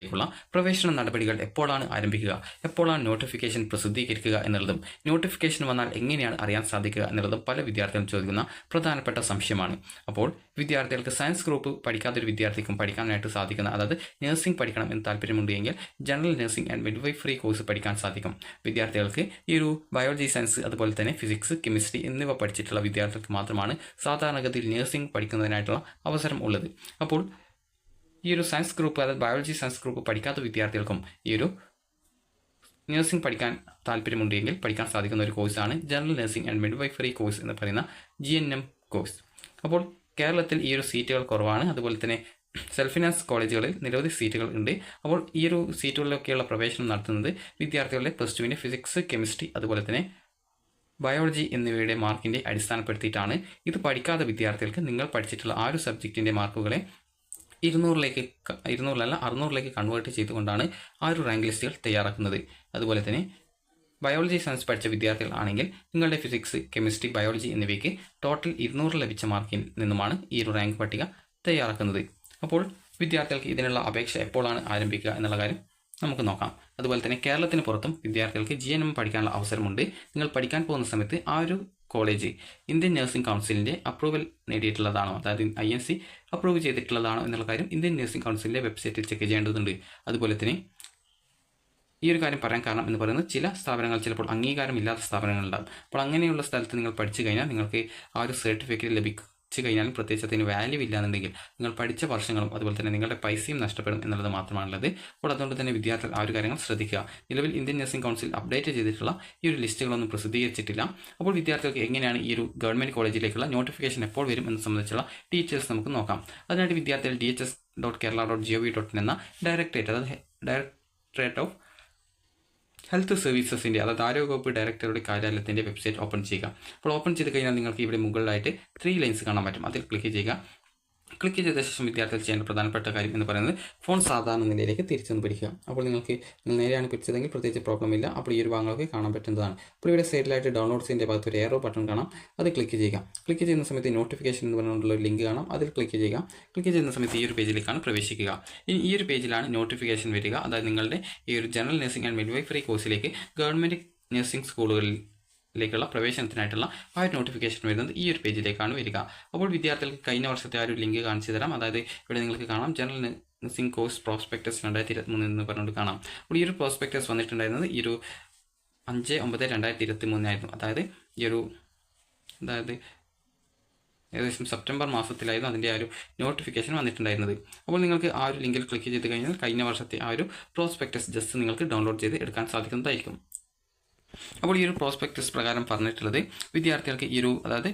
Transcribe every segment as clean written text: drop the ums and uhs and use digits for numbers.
ുള്ള പ്രവേശന നടപടികൾ എപ്പോഴാണ് ആരംഭിക്കുക, എപ്പോഴാണ് നോട്ടിഫിക്കേഷൻ പ്രസിദ്ധീകരിക്കുക എന്നുള്ളതും നോട്ടിഫിക്കേഷൻ വന്നാൽ എങ്ങനെയാണ് അറിയാൻ സാധിക്കുക എന്നുള്ളതും പല വിദ്യാർത്ഥികളും ചോദിക്കുന്ന പ്രധാനപ്പെട്ട സംശയമാണ്. അപ്പോൾ വിദ്യാർത്ഥികൾക്ക് സയൻസ് ഗ്രൂപ്പ് പഠിക്കാത്തൊരു വിദ്യാർത്ഥിക്കും പഠിക്കാനായിട്ട് സാധിക്കുന്ന, അതായത് നഴ്സിംഗ് പഠിക്കണം എന്ന് താല്പര്യമുണ്ടെങ്കിൽ general nursing and midwifery course പഠിക്കാൻ സാധിക്കും. വിദ്യാർത്ഥികൾക്ക് ഈ ഒരു ബയോളജി, സയൻസ്, അതുപോലെ തന്നെ ഫിസിക്സ്, കെമിസ്ട്രി എന്നിവ പഠിച്ചിട്ടുള്ള വിദ്യാർത്ഥികൾക്ക് മാത്രമാണ് സാധാരണഗതിയിൽ നഴ്സിംഗ് പഠിക്കുന്നതിനായിട്ടുള്ള അവസരം ഉള്ളത്. അപ്പോൾ ഈ ഒരു സയൻസ് ഗ്രൂപ്പ്, അതായത് ബയോളജി സയൻസ് ഗ്രൂപ്പ് പഠിക്കാത്ത വിദ്യാർത്ഥികൾക്കും ഈ ഒരു നഴ്സിംഗ് പഠിക്കാൻ താല്പര്യമുണ്ടെങ്കിൽ പഠിക്കാൻ സാധിക്കുന്ന ഒരു കോഴ്സാണ് general nursing and midwifery course എന്ന് പറയുന്ന GNM കോഴ്സ്. അപ്പോൾ കേരളത്തിൽ ഈ ഒരു സീറ്റുകൾ കുറവാണ്. അതുപോലെ തന്നെ സെൽഫ് ഫിനാൻസ് കോളേജുകളിൽ നിരവധി സീറ്റുകൾ ഉണ്ട്. അപ്പോൾ ഈ ഒരു സീറ്റുകളിലൊക്കെയുള്ള പ്രവേശനം നടത്തുന്നത് വിദ്യാർത്ഥികളുടെ +2 ഫിസിക്സ്, കെമിസ്ട്രി, അതുപോലെ തന്നെ ബയോളജി എന്നിവയുടെ മാർക്കിൻ്റെ അടിസ്ഥാനപ്പെടുത്തിയിട്ടാണ്. ഇത് പഠിക്കാത്ത വിദ്യാർത്ഥികൾക്ക് നിങ്ങൾ പഠിച്ചിട്ടുള്ള ആ ഒരു സബ്ജക്റ്റിൻ്റെ മാർക്കുകളെ 600ലേക്ക് കൺവേർട്ട് ചെയ്തുകൊണ്ടാണ് ആ ഒരു റാങ്ക് ലിസ്റ്റുകൾ തയ്യാറാക്കുന്നത്. അതുപോലെ തന്നെ ബയോളജി സയൻസ് പഠിച്ച വിദ്യാർത്ഥികളാണെങ്കിൽ നിങ്ങളുടെ ഫിസിക്സ്, കെമിസ്ട്രി, ബയോളജി എന്നിവയ്ക്ക് ടോട്ടൽ 200 ലഭിച്ച മാർക്കിൽ നിന്നുമാണ് ഈ ഒരു റാങ്ക് പട്ടിക തയ്യാറാക്കുന്നത്. അപ്പോൾ വിദ്യാർത്ഥികൾക്ക് ഇതിനുള്ള അപേക്ഷ എപ്പോഴാണ് ആരംഭിക്കുക എന്നുള്ള കാര്യം നമുക്ക് നോക്കാം. അതുപോലെ തന്നെ കേരളത്തിന് പുറത്തും വിദ്യാർത്ഥികൾക്ക് GNM പഠിക്കാനുള്ള അവസരമുണ്ട്. നിങ്ങൾ പഠിക്കാൻ പോകുന്ന സമയത്ത് ആ ഒരു കോളേജ് ഇന്ത്യൻ നഴ്സിംഗ് കൗൺസിലിൻ്റെ അപ്രൂവൽ നേടിയിട്ടുള്ളതാണോ, അതായത് INC അപ്രൂവ് ചെയ്തിട്ടുള്ളതാണോ എന്നുള്ള കാര്യം ഇന്ത്യൻ നഴ്സിംഗ് കൗൺസിലിൻ്റെ വെബ്സൈറ്റിൽ ചെക്ക് ചെയ്യേണ്ടതുണ്ട്. അതുപോലെ തന്നെ ഈ ഒരു കാര്യം പറയാൻ കാരണം എന്ന് പറയുന്നത് ചില സ്ഥാപനങ്ങൾ ചിലപ്പോൾ അംഗീകാരമില്ലാത്ത സ്ഥാപനങ്ങളുണ്ടാകും. അപ്പോൾ അങ്ങനെയുള്ള സ്ഥലത്ത് നിങ്ങൾ പഠിച്ചു കഴിഞ്ഞാൽ നിങ്ങൾക്ക് ആ ഒരു സർട്ടിഫിക്കറ്റ് ലഭിച്ചു കഴിഞ്ഞാലും പ്രത്യേകിച്ച് അതിന് വാല്യൂ ഇല്ലാന്നുണ്ടെങ്കിൽ നിങ്ങൾ പഠിച്ച വർഷങ്ങളും അതുപോലെ തന്നെ നിങ്ങളുടെ പൈസയും നഷ്ടപ്പെടും എന്നുള്ളത് മാത്രമാണുള്ളത്. അപ്പോൾ അതുകൊണ്ട് തന്നെ വിദ്യാർത്ഥികൾ ആ ഒരു കാര്യങ്ങൾ ശ്രദ്ധിക്കുക. നിലവിൽ ഇന്ത്യൻ നഴ്സിംഗ് കൗൺസിൽ അപ്ഡേറ്റ് ചെയ്തിട്ടുള്ള ഈ ഒരു ലിസ്റ്റുകളൊന്നും പ്രസിദ്ധീകരിച്ചിട്ടില്ല. അപ്പോൾ വിദ്യാർത്ഥികൾക്ക് എങ്ങനെയാണ് ഈ ഒരു ഗവൺമെൻറ് കോളേജിലേക്കുള്ള നോട്ടിഫിക്കേഷൻ എപ്പോൾ വരും എന്ന് സംബന്ധിച്ചുള്ള ഡീറ്റെയിൽസ് നമുക്ക് നോക്കാം. അതിനായിട്ട് വിദ്യാർത്ഥികൾ dhs.kerala.gov.in എന്ന ഡയറക്ടറേറ്റ്, അതായത് ഡയറക്ടറേറ്റ് ഓഫ് ഹെൽത്ത് സർവീസസിൻ്റെ, അതായത് ആരോഗ്യവകുപ്പ് ഡയറക്ടറുടെ കാര്യാലയത്തിൻ്റെ വെബ്സൈറ്റ് ഓപ്പൺ ചെയ്യുക. അപ്പോൾ ഓപ്പൺ ചെയ്ത് കഴിഞ്ഞാൽ നിങ്ങൾക്ക് ഇവിടെ മുകളിലായിട്ട് 3 ലൈൻസ് കാണാൻ പറ്റും. അതിൽ ക്ലിക്ക് ചെയ്യുക. ക്ലിക്ക് ചെയ്ത ശേഷം വിദ്യാർത്ഥികൾ ചെയ്യേണ്ട പ്രധാനപ്പെട്ട കാര്യം എന്ന് പറയുന്നത് ഫോൺ സാധാരണ നിലയിലേക്ക് തിരിച്ചൊന്ന് പിടിക്കുക. അപ്പോൾ നിങ്ങൾ നേരെയാണ് പിടിച്ചതെങ്കിൽ പ്രത്യേകിച്ച് പ്രോബ്ലം ഇല്ല. അപ്പോൾ ഈ ഒരു ഭാഗങ്ങളൊക്കെ കാണാൻ പറ്റുന്നതാണ്. അപ്പോൾ ഇവിടെ സൈഡിലായിട്ട് ഡൗൺലോഡ്സിൻ്റെ ഭാഗത്ത് ഒരു ഏറോ ബട്ടൺ കാണാം. അത് ക്ലിക്ക് ചെയ്യുക. ക്ലിക്ക് ചെയ്യുന്ന സമയത്ത് നോട്ടിഫിക്കേഷൻ എന്ന് പറഞ്ഞുകൊണ്ടുള്ള ഒരു ലിങ്ക് കാണാം. അതിൽ ക്ലിക്ക് ചെയ്യുക. ക്ലിക്ക് ചെയ്യുന്ന സമയത്ത് ഈ ഒരു പേജിലേക്കാണ് പ്രവേശിക്കുക. ഇനി ഈ ഒരു പേജിലാണ് നോട്ടിഫിക്കേഷൻ വരിക. അതായത് നിങ്ങളുടെ ഈ ഒരു ജനറൽ നഴ്സിംഗ് ആൻഡ് മിഡ്വൈഫറി കോഴ്സിലേക്ക് ഗവൺമെൻറ് നഴ്സിംഗ് സ്കൂളുകളിലേക്കുള്ള പ്രവേശനത്തിനായിട്ടുള്ള ആ ഒരു നോട്ടിഫിക്കേഷൻ വരുന്നത് ഈ ഒരു പേജിലേക്കാണ് വരിക. അപ്പോൾ വിദ്യാർത്ഥികൾക്ക് കഴിഞ്ഞ വർഷത്തെ ആ ഒരു ലിങ്ക് കാണിച്ചു തരാം. അതായത് ഇവിടെ നിങ്ങൾക്ക് കാണാം ജനറൽ നഴ്സിംഗ് കോഴ്സ് പ്രോസ്പെക്ടസ് 2023 എന്ന് പറഞ്ഞുകൊണ്ട് കാണാം. അപ്പോൾ ഈ ഒരു പ്രോസ്പെക്ടസ് വന്നിട്ടുണ്ടായിരുന്നത് ഈ ഒരു 5/9/2023 ആയിരുന്നു. അതായത് ഏകദേശം സെപ്റ്റംബർ മാസത്തിലായിരുന്നു അതിൻ്റെ ആ ഒരു നോട്ടിഫിക്കേഷൻ വന്നിട്ടുണ്ടായിരുന്നത്. അപ്പോൾ നിങ്ങൾക്ക് ആ ഒരു ലിങ്കിൽ ക്ലിക്ക് ചെയ്ത് കഴിഞ്ഞാൽ കഴിഞ്ഞ വർഷത്തെ ആ ഒരു പ്രോസ്പെക്ടസ് ജസ്റ്റ് നിങ്ങൾക്ക് ഡൗൺലോഡ് ചെയ്ത് എടുക്കാൻ സാധിക്കുന്നതായിരിക്കും. അപ്പോൾ ഈ ഒരു പ്രോസ്പെക്ടസ് പ്രകാരം പറഞ്ഞിട്ടുള്ളത് വിദ്യാർത്ഥികൾക്ക് ഈ ഒരു, അതായത്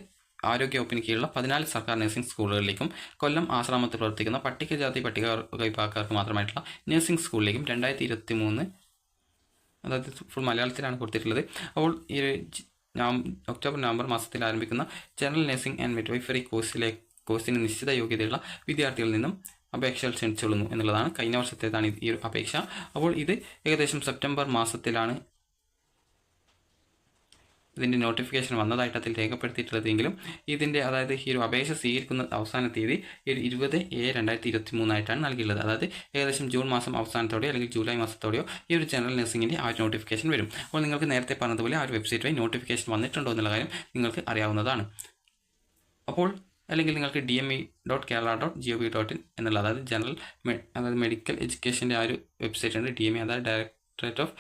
ആരോഗ്യവകുപ്പിന് കീഴിലുള്ള 14 സർക്കാർ നഴ്സിംഗ് സ്കൂളുകളിലേക്കും കൊല്ലം ആശ്രമത്തിൽ പ്രവർത്തിക്കുന്ന പട്ടികജാതി പട്ടിക വിഭാഗക്കാർക്ക് മാത്രമായിട്ടുള്ള നഴ്സിംഗ് സ്കൂളിലേക്കും 2023, അതായത് ഫുൾ മലയാളത്തിലാണ് കൊടുത്തിട്ടുള്ളത്. അപ്പോൾ ഈ ഒക്ടോബർ നവംബർ മാസത്തിൽ ആരംഭിക്കുന്ന ജനറൽ നഴ്സിംഗ് ആൻഡ് മിഡ്വൈഫറി കോഴ്സിന് നിശ്ചിത യോഗ്യതയുള്ള വിദ്യാർത്ഥികളിൽ നിന്നും അപേക്ഷകൾ ക്ഷണിച്ചുകൊള്ളുന്നു എന്നുള്ളതാണ്. കഴിഞ്ഞ വർഷത്തേതാണ് ഈ ഒരു അപേക്ഷ. അപ്പോൾ ഇത് ഏകദേശം സെപ്റ്റംബർ മാസത്തിലാണ് ഇതിൻ്റെ നോട്ടിഫിക്കേഷൻ വന്നതായിട്ട് അതിൽ രേഖപ്പെടുത്തിയിട്ടുള്ളതെങ്കിലും ഇതിൻ്റെ, അതായത് ഈ ഒരു അപേക്ഷ സ്വീകരിക്കുന്ന അവസാന തീയതി 20/7/2023 ആയിട്ടാണ് നൽകിയിട്ടുള്ളത്. അതായത് ഏകദേശം ജൂൺ മാസം അവസാനത്തോടെയോ അല്ലെങ്കിൽ ജൂലൈ മാസത്തോടെയോ ഈ ഒരു ജനറൽ നഴ്സിംഗിൻ്റെ ആ ഒരു നോട്ടിഫിക്കേഷൻ വരും. അപ്പോൾ നിങ്ങൾക്ക് നേരത്തെ പറഞ്ഞതുപോലെ ആ ഒരു വെബ്സൈറ്റ് വഴി നോട്ടിഫിക്കേഷൻ വന്നിട്ടുണ്ടോ എന്നുള്ള കാര്യം നിങ്ങൾക്ക് അറിയാവുന്നതാണ്. അപ്പോൾ അല്ലെങ്കിൽ നിങ്ങൾക്ക് dme.kerala.gov.in എന്നുള്ള, അതായത് മെഡിക്കൽ എഡ്യൂക്കേഷൻ്റെ ആ ഒരു വെബ്സൈറ്റ് ഉണ്ട്. DME, അതായത് ഡയറക്ടറേറ്റ് ഓഫ്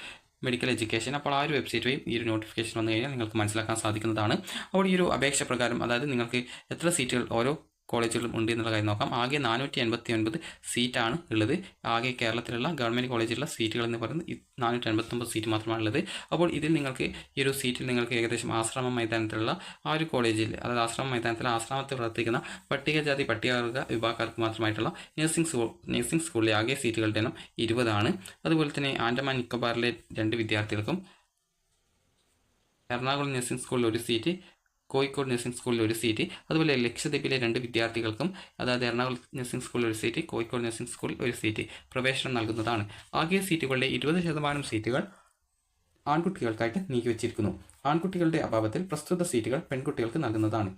മെഡിക്കൽ എഡ്യൂക്കേഷൻ. അപ്പോൾ ആ ഒരു വെബ്സൈറ്റ് വഴി ഈ ഒരു നോട്ടിഫിക്കേഷൻ വന്നു കഴിഞ്ഞാൽ നിങ്ങൾക്ക് മനസ്സിലാക്കാൻ സാധിക്കുന്നതാണ്. അപ്പോൾ ഈ ഒരു അപേക്ഷ പ്രകാരം, അതായത് നിങ്ങൾക്ക് എത്ര സീറ്റുകൾ ഓരോ കോളേജുകളും ഉണ്ട് എന്നുള്ള കാര്യം നോക്കാം. ആകെ 489 സീറ്റാണ് ഉള്ളത്. ആകെ കേരളത്തിലുള്ള ഗവൺമെൻറ് കോളേജിലുള്ള സീറ്റുകൾ എന്ന് പറയുന്നത് 489 സീറ്റ് മാത്രമാണുള്ളത്. അപ്പോൾ ഇതിൽ നിങ്ങൾക്ക് ഈ ഒരു സീറ്റിൽ നിങ്ങൾക്ക് ഏകദേശം ആശ്രമ മൈതാനത്തിലുള്ള ആ ഒരു കോളേജിൽ, അതായത് ആശ്രമ മൈതാനത്തിൽ ആശ്രമത്തിൽ പ്രവർത്തിക്കുന്ന പട്ടികജാതി പട്ടികവർഗ വിഭാഗക്കാർക്ക് മാത്രമായിട്ടുള്ള നഴ്സിംഗ് സ്കൂളിലെ ആകെ സീറ്റുകളുടെ എണ്ണം 20 ആണ്. അതുപോലെ തന്നെ ആൻഡമാൻ നിക്കോബാറിലെ 2 വിദ്യാർത്ഥികൾക്കും, എറണാകുളം നഴ്സിംഗ് സ്കൂളിൽ 1 സീറ്റ്, കോഴിക്കോട് നഴ്സിംഗ് സ്കൂളിൽ 1 സീറ്റ്, അതുപോലെ ലക്ഷദ്വീപിലെ 2 വിദ്യാർത്ഥികൾക്കും, അതായത് എറണാകുളം നഴ്സിംഗ് സ്കൂളിൽ 1 സീറ്റ്, കോഴിക്കോട് നഴ്സിംഗ് സ്കൂളിൽ 1 സീറ്റ് പ്രവേശനം നൽകുന്നതാണ്. ആകെ സീറ്റുകളുടെ 20% സീറ്റുകൾ ആൺകുട്ടികൾക്കായിട്ട് നീക്കിവെച്ചിരിക്കുന്നു. ആൺകുട്ടികളുടെ അഭാവത്തിൽ പ്രസ്തുത സീറ്റുകൾ പെൺകുട്ടികൾക്ക് നൽകുന്നതാണ്.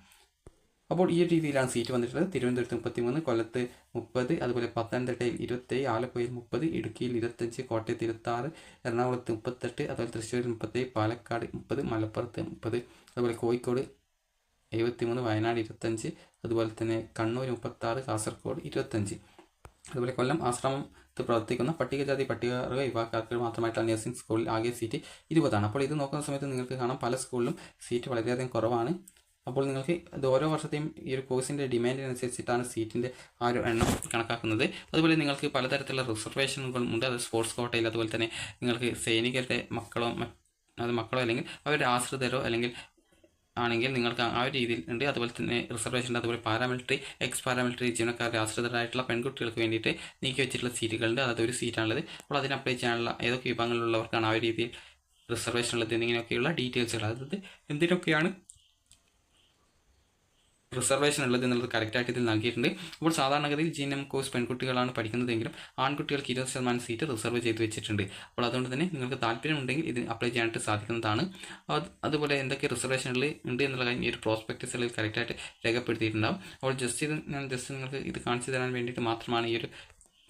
അപ്പോൾ ഈ ഒരു രീതിയിലാണ് സീറ്റ് വന്നിട്ടുള്ളത്. തിരുവനന്തപുരത്ത് 33, കൊല്ലത്ത് 30, അതുപോലെ പത്തനംതിട്ടയിൽ 27, ആലപ്പുഴയിൽ 30, ഇടുക്കിയിൽ 25, കോട്ടയത്ത് 26, എറണാകുളത്ത് 38, അതുപോലെ തൃശ്ശൂരിൽ 37, പാലക്കാട് 30, മലപ്പുറത്ത് 30, അതുപോലെ കോഴിക്കോട് 73, വയനാട് 25, അതുപോലെ തന്നെ കണ്ണൂർ 36, കാസർഗോഡ് 25. അതുപോലെ കൊല്ലം ആശ്രമത്ത് പ്രവർത്തിക്കുന്ന പട്ടികജാതി പട്ടികവർഗ വിഭാഗക്കാർക്ക് മാത്രമായിട്ടുള്ള നഴ്സിംഗ് സ്കൂളിൽ ആകെ സീറ്റ് 20 ആണ്. അപ്പോൾ ഇത് നോക്കുന്ന സമയത്ത് നിങ്ങൾക്ക് കാണാം പല സ്കൂളിലും സീറ്റ് വളരെയധികം കുറവാണ്. അപ്പോൾ നിങ്ങൾക്ക് ഇത് ഓരോ വർഷത്തെയും ഈ ഒരു കോഴ്സിൻ്റെ ഡിമാൻഡിനനുസരിച്ചിട്ടാണ് സീറ്റിൻ്റെ ആ ഒരു എണ്ണം കണക്കാക്കുന്നത്. അതുപോലെ നിങ്ങൾക്ക് പലതരത്തിലുള്ള റിസർവേഷനുകളും ഉണ്ട്. അത് സ്പോർട്സ് കോട്ടയിൽ, അതുപോലെ തന്നെ നിങ്ങൾക്ക് സൈനികരുടെ മക്കളോ അല്ലെങ്കിൽ അവരുടെ ആശ്രിതരോ ആണെങ്കിൽ നിങ്ങൾക്ക് ആ ഒരു രീതിയിൽ ഉണ്ട്. അതുപോലെ തന്നെ റിസർവേഷൻ ഉണ്ട്. അതുപോലെ പാരാമിലിറ്ററി, എക്സ് പാരാമിലിറ്ററി ജീവനക്കാരുടെ ആശ്രിതരായിട്ടുള്ള പെൺകുട്ടികൾക്ക് വേണ്ടിയിട്ട് നീക്കി വെച്ചിട്ടുള്ള സീറ്റുകളുണ്ട്. അതായത് ഒരു സീറ്റാണുള്ളത്. അപ്പോൾ അതിന് അപ്ലൈ ചെയ്യാനുള്ള ഏതൊക്കെ വിഭാഗങ്ങളിലുള്ളവർക്കാണ് ആ ഒരു രീതിയിൽ റിസർവേഷൻ ഉള്ളത് എന്നിങ്ങനെയൊക്കെയുള്ള ഡീറ്റെയിൽസുകൾ, അതായത് എന്തിനൊക്കെയാണ് റിസർവേഷൻ ഉള്ളത് എന്നുള്ളത് കറക്റ്റായിട്ട് ഇതിൽ നൽകിയിട്ടുണ്ട്. അപ്പോൾ സാധാരണഗതിയിൽ GNM കോഴ്സ് പെൺകുട്ടികളാണ് പഠിക്കുന്നതെങ്കിലും ആൺകുട്ടികൾക്ക് 20% സീറ്റ് റിസർവ് ചെയ്ത് വെച്ചിട്ടുണ്ട്. അപ്പോൾ അതുകൊണ്ട് തന്നെ നിങ്ങൾക്ക് താല്പര്യമുണ്ടെങ്കിൽ ഇത് അപ്ലൈ ചെയ്യാനായിട്ട് സാധിക്കുന്നതാണ്. അതുപോലെ എന്തൊക്കെ റിസർവേഷനുകൾ ഉണ്ട് എന്നുള്ള കാര്യം ഈ ഒരു പ്രോസ്പെക്ടസിൽ കറക്റ്റായിട്ട് രേഖപ്പെടുത്തിയിട്ടുണ്ടാകും. അപ്പോൾ ഞാൻ നിങ്ങൾക്ക് ഇത് കാണിച്ചു തരാൻ വേണ്ടിയിട്ട് മാത്രമാണ് ഈ ഒരു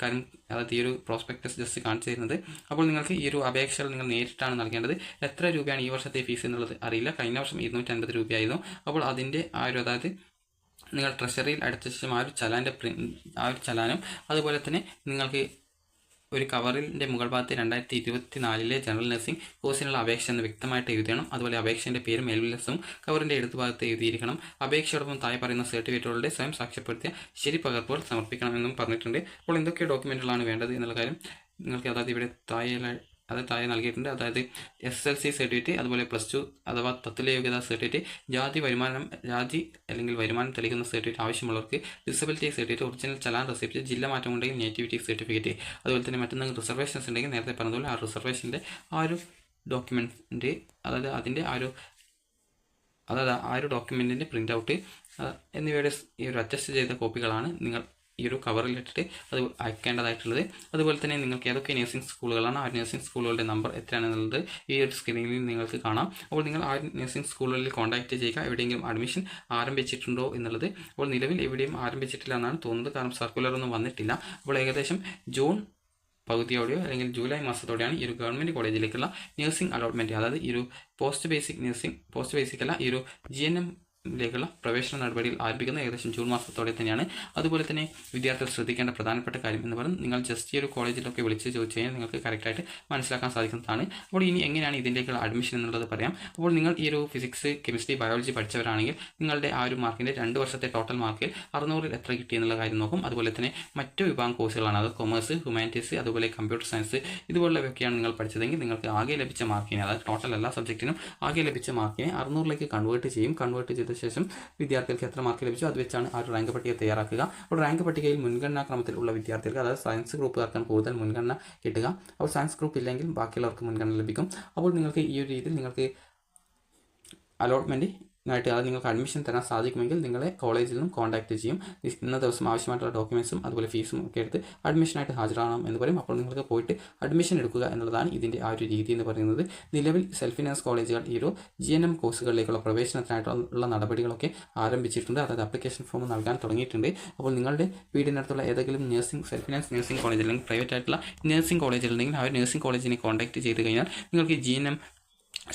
കാര്യം, അതായത് ഈ ഒരു പ്രോസ്പെക്ടസ് ജസ്റ്റ് കാണിച്ചു തരുന്നത്. അപ്പോൾ നിങ്ങൾക്ക് ഈ ഒരു അപേക്ഷകൾ നിങ്ങൾ നേരിട്ടാണ് നൽകേണ്ടത്. എത്ര രൂപയാണ് ഈ വർഷത്തെ ഫീസ് എന്നുള്ളത് അറിയില്ല. കഴിഞ്ഞ വർഷം 250 രൂപയായിരുന്നു. അപ്പോൾ അതിൻ്റെ അതായത് നിങ്ങൾ ട്രഷറിയിൽ അടച്ച ശേഷം ആ ഒരു ചലാനും അതുപോലെ തന്നെ നിങ്ങൾക്ക് ഒരു കവറിൻ്റെ മുകൾ ഭാഗത്ത് 2024 ജനറൽ നഴ്സിംഗ് കോഴ്സിനുള്ള അപേക്ഷ എന്ന് വ്യക്തമായിട്ട് എഴുതണം. അതുപോലെ അപേക്ഷൻ്റെ പേരും മേൽവിലാസവും കവറിൻ്റെ ഇടതു ഭാഗത്ത് എഴുതിയിരിക്കണം. അപേക്ഷയോടൊപ്പം താഴെ പറയുന്ന സർട്ടിഫിക്കറ്റുകളുടെ സ്വയം സാക്ഷ്യപ്പെടുത്തിയ ശരി പകർപ്പുകൾ സമർപ്പിക്കണമെന്നും പറഞ്ഞിട്ടുണ്ട്. അപ്പോൾ എന്തൊക്കെ ഡോക്യുമെൻറ്റുകളാണ് വേണ്ടത് എന്നുള്ള കാര്യം നിങ്ങൾക്ക് അതായത് ഇവിടെ താഴെ നൽകിയിട്ടുണ്ട്. അതായത് SSLC സർട്ടിഫിക്കറ്റ്, അതുപോലെ +2 അഥവാ തത്തുല്യ യോഗ്യതാ സർട്ടിഫിക്കറ്റ്, ജാതി അല്ലെങ്കിൽ വരുമാനം തെളിയിക്കുന്ന സർട്ടിഫിക്കറ്റ് ആവശ്യമുള്ളവർക്ക്, disability certificate, original challan receipt, ജില്ല മാറ്റം ഉണ്ടെങ്കിൽ നേറ്റിവിറ്റി സർട്ടിഫിക്കറ്റ്, അതുപോലെ തന്നെ മറ്റൊന്ന് റിസർവേഷൻസ് ഉണ്ടെങ്കിൽ നേരത്തെ പറഞ്ഞതുപോലെ ആ റിസർവേഷൻ്റെ ആ ഒരു ഡോക്യുമെൻറ്റ്, അതായത് അതിൻ്റെ ആ ഒരു ഡോക്യുമെൻറ്റിൻ്റെ പ്രിൻ്റ് ഔട്ട് എന്നിവയുടെ ഈ ഒരു അറ്റസ്റ്റ് ചെയ്ത കോപ്പികളാണ് നിങ്ങൾ ഈ ഒരു കവറിലിട്ടിട്ട് അത് അയക്കേണ്ടതായിട്ടുള്ളത്. അതുപോലെ തന്നെ നിങ്ങൾക്ക് ഏതൊക്കെ നഴ്സിംഗ് സ്കൂളുകളാണ്, ആ നഴ്സിംഗ് സ്കൂളുകളുടെ നമ്പർ എത്രയാണെന്നുള്ളത് ഈ ഒരു സ്ക്രീനിൽ നിങ്ങൾക്ക് കാണാം. അപ്പോൾ നിങ്ങൾ ആ നഴ്സിംഗ് സ്കൂളുകളിൽ കോൺടാക്റ്റ് ചെയ്യുക എവിടെയെങ്കിലും അഡ്മിഷൻ ആരംഭിച്ചിട്ടുണ്ടോ എന്നുള്ളത്. അപ്പോൾ നിലവിൽ എവിടെയും ആരംഭിച്ചിട്ടില്ല എന്നാണ് തോന്നുന്നത്, കാരണം സർക്കുലറൊന്നും വന്നിട്ടില്ല. അപ്പോൾ ഏകദേശം ജൂൺ പകുതിയോടെയോ അല്ലെങ്കിൽ ജൂലൈ മാസത്തോടെയാണ് ഈ ഒരു ഗവൺമെൻറ് കോളേജിലേക്കുള്ള നഴ്സിംഗ് അലോട്ട്മെൻറ്റ്, അതായത് ഈ ഒരു പോസ്റ്റ് ബേസിക് അല്ല, ഈ ഒരു GNM ലേക്കുള്ള പ്രവേശന നടപടികൾ ആരംഭിക്കുന്നത് ഏകദേശം ജൂൺ മാസത്തോടെ തന്നെയാണ്. അതുപോലെ തന്നെ വിദ്യാർത്ഥികൾ ശ്രദ്ധിക്കേണ്ട പ്രധാനപ്പെട്ട കാര്യം എന്ന് പറയുന്നത്, നിങ്ങൾ ജസ്റ്റ് ഈ ഒരു കോളേജിലൊക്കെ വിളിച്ച് ചോദിച്ചു കഴിഞ്ഞാൽ നിങ്ങൾക്ക് കറക്റ്റായിട്ട് മനസ്സിലാക്കാൻ സാധിക്കുന്നതാണ്. അപ്പോൾ ഇനി എങ്ങനെയാണ് ഇതിലേക്കുള്ള അഡ്മിഷൻ എന്നുള്ളത് പറയാം. അപ്പോൾ നിങ്ങൾ ഈ ഒരു ഫിസിക്സ്, കെമിസ്ട്രി, ബയോളജി പഠിച്ചവരാണെങ്കിൽ നിങ്ങളുടെ ആ ഒരു മാർക്കിൻ്റെ 2 വർഷത്തെ ടോട്ടൽ മാർക്കിൽ 600-ൽ എത്ര കിട്ടി എന്നുള്ള കാര്യം നോക്കും. അതുപോലെ തന്നെ മറ്റു വിഭാഗം കോഴ്സുകളാണ്, അത് കൊമേഴ്സ്, ഹ്യൂമാനിറ്റീസ്, അതുപോലെ കമ്പ്യൂട്ടർ സയൻസ്, ഇതുപോലുള്ളവയൊക്കെയാണ് നിങ്ങൾ പഠിച്ചതെങ്കിൽ നിങ്ങൾക്ക് ആകെ ലഭിച്ച മാർക്കിനെ, അതായത് ടോട്ടൽ എല്ലാ സബ്ജക്റ്റിനും ആകെ ലഭിച്ച മാർക്കിനെ 600-ലേക്ക് കൺവേർട്ട് ചെയ്ത ശേഷം വിദ്യാർത്ഥികൾക്ക് എത്ര മാർക്ക് ലഭിച്ചു അത് വെച്ചാണ് ആ ഒരു റാങ്ക് പട്ടിക തയ്യാറാക്കുക. അപ്പോൾ റാങ്ക് പട്ടികയിൽ മുൻഗണനാ ക്രമത്തിലുള്ള വിദ്യാർത്ഥികൾക്ക്, അതായത് സയൻസ് ഗ്രൂപ്പുകാർക്കാണ് കൂടുതൽ മുൻഗണന കിട്ടുക. അപ്പോൾ സയൻസ് ഗ്രൂപ്പ് ഇല്ലെങ്കിൽ ബാക്കിയുള്ളവർക്ക് മുൻഗണന ലഭിക്കും. അപ്പോൾ നിങ്ങൾക്ക് ഈ ഒരു രീതിയിൽ നിങ്ങൾക്ക് അലോട്ട്മെൻറ്റ് ആയിട്ട്, അത് നിങ്ങൾക്ക് അഡ്മിഷൻ തരാൻ സാധിക്കുമെങ്കിൽ നിങ്ങളെ കോളേജിൽ നിന്നും കോൺടാക്ട് ചെയ്യും. ഇന്ന ദിവസം ആവശ്യമായിട്ടുള്ള ഡോക്യുമെൻറ്റ്സും അതുപോലെ ഫീസും ഒക്കെ എടുത്ത് അഡ്മിഷനായിട്ട് ഹാജരാകണം എന്ന് പറയും. അപ്പോൾ നിങ്ങൾക്ക് പോയിട്ട് അഡ്മിഷൻ എടുക്കുക എന്നുള്ളതാണ് ഇതിൻ്റെ ആ ഒരു രീതി എന്ന് പറയുന്നത്. നിലവിൽ സെൽഫ് ഫിനാൻസ് കോളേജുകൾ ഈ ഒരു GNM കോഴ്സുകളിലേക്കുള്ള പ്രവേശനത്തിനായിട്ടുള്ള നടപടികളൊക്കെ ആരംഭിച്ചിട്ടുണ്ട്, അതായത് ആപ്ലിക്കേഷൻ ഫോം നൽകാൻ തുടങ്ങിയിട്ടുണ്ട്. അപ്പോൾ നിങ്ങളുടെ വീടിനടുത്തുള്ള ഏതെങ്കിലും സെൽഫ് ഫിനാൻസ് നഴ്സിംഗ് കോളേജ് അല്ലെങ്കിൽ പ്രൈവറ്റ് ആയിട്ടുള്ള നഴ്സിംഗ് കോളേജുകളുണ്ടെങ്കിൽ ആ ഒരു നഴ്സിംഗ് കോളേജിനെ കോൺടാക്ട് ചെയ്ത് കഴിഞ്ഞാൽ നിങ്ങൾക്ക് GNM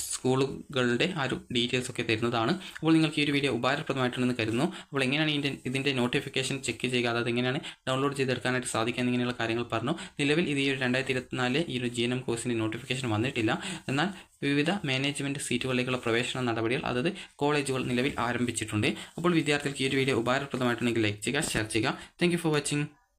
സ്കൂളുകളുടെ ആ ഒരു ഡീറ്റെയിൽസ് ഒക്കെ തരുന്നതാണ്. അപ്പോൾ നിങ്ങൾക്ക് ഈ ഒരു വീഡിയോ ഉപകാരപ്രദമായിട്ടുണ്ടെന്ന് കരുതുന്നു. അപ്പോൾ എങ്ങനെയാണ് ഇതിൻ്റെ നോട്ടിഫിക്കേഷൻ ചെക്ക് ചെയ്യുക, അതായത് എങ്ങനെയാണ് ഡൗൺലോഡ് ചെയ്തെടുക്കാനായിട്ട് സാധിക്കുക എന്നിങ്ങനെയുള്ള കാര്യങ്ങൾ പറഞ്ഞു. നിലവിൽ ഇത് ഈ ഒരു 2024 ഈ ഒരു GNM കോഴ്സിൻ്റെ നോട്ടിഫിക്കേഷൻ വന്നിട്ടില്ല. എന്നാൽ വിവിധ മാനേജ്മെൻറ്റ് സീറ്റുകളിലേക്കുള്ള പ്രവേശന നടപടികൾ അതായത് കോളേജുകൾ നിലവിൽ ആരംഭിച്ചിട്ടുണ്ട്. അപ്പോൾ വിദ്യാർത്ഥികൾക്ക് ഈ ഒരു വീഡിയോ ഉപകാരപ്രദമായിട്ടുണ്ടെങ്കിൽ ലൈക്ക് ചെയ്യുക, ഷെയർ ചെയ്യുക. Thank you for watching.